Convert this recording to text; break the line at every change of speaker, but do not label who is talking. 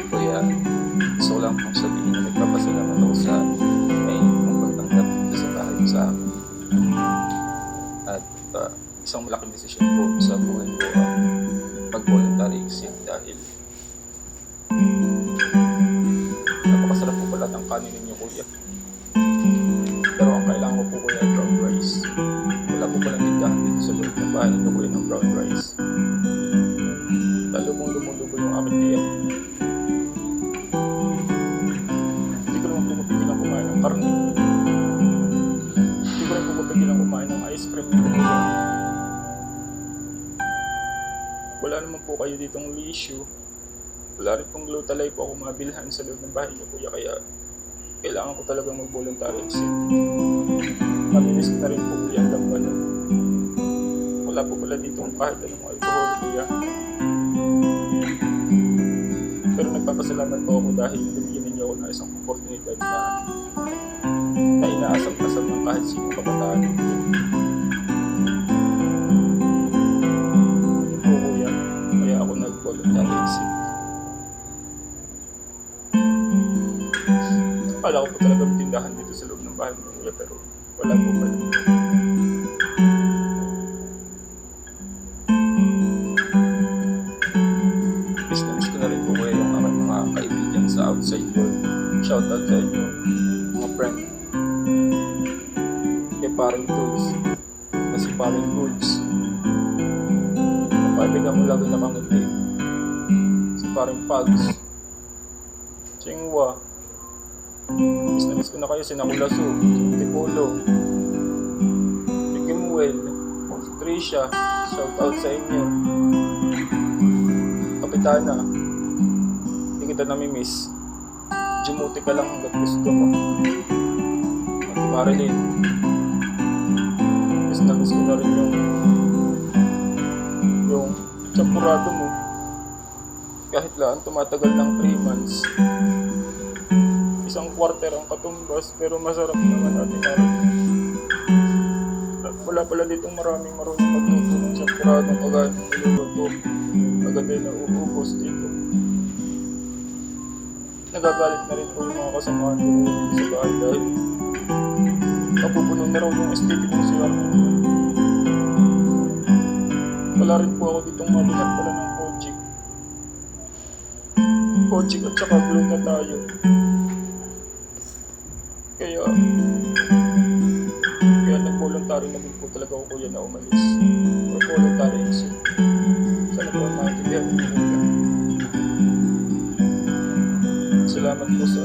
Kuya, gusto ko lang pong sabihin na nagpapasalamat ako sa mainit mong pagtanggap dito sa bahay mo sa amin. At isang malaking desisyon po sa buhay ko ang mag-voluntary exit dahil napakasarap po pala ng kanin ninyo, kuya. Pero ang kailangan ko po, kuya, ay brown rice. Wala po palang tindahan dito sa loob ng bahay ninyo, kuya, ng brown rice. Lalo pong lumulubo yung aking tiyan. Hindi ko naman po mapigilang kumain ng karne. Hindi ko rin po mapigilang kumain ng ice cream ninyo, kuya. Wala naman po kayo ditong issue. Wala rin pong glutalay po ako mabilhan sa loob ng bahay niyo, kuya, kaya kailangan ko talagang mag-voluntary exit. Mamimiss ko na rin po, kuya, ang lampanan. Wala po pala ditong kahit anong alcohol, kuya. Pero nagpapasalamat po ako dahil binigyan ninyo ako ng isang oportunidad na inaasam-asam ng kahit sino kabataan. Yun po, kuya, kaya ako nag-voluntary exit. Akala ko po talaga may tindahan dito sa loob ng bahay mo, kuya, pero wala po pala. Miss ko na rin po, kuya, yung aking mga kaibigan sa outside world. Shoutout sa inyo, mga friend. Kay Paring Tools, kasi Paring Goods. Ang kaibigan mo lagi nakangiti. Si Paring Pugs. Chingwa. Miss ko na kayo, Sinakulaso, Tipolo, Kimuel, Trisha, shoutout sa inyo. Kapitana, hindi kita namimiss. Jumuti ka lang hanggat gusto mo. At Marilyn, miss ko na rin yung champurado mo. Kahit lang tumatagal ng 3 months. Isang quarter ang katumbas, pero masarap naman natin Marilyn. Wala pala ditong maraming marunong magluto ng champuradong kagaya ng niluluto. Agad ay nauubos dito. Nagagalit na rin po yung mga kasamahan ko sa bahay dahil napupuno na raw yung aesthetic ng CR ninyo. Wala rin po ako ditong mabihan pala ng Kojic. Kojic at saka glue na tayo. Kaya nag-voluntary na din po talaga ako, kuya, na umalis. Or voluntary exit. Sana po ang maintindihan niyo, kuya. Salamat po sa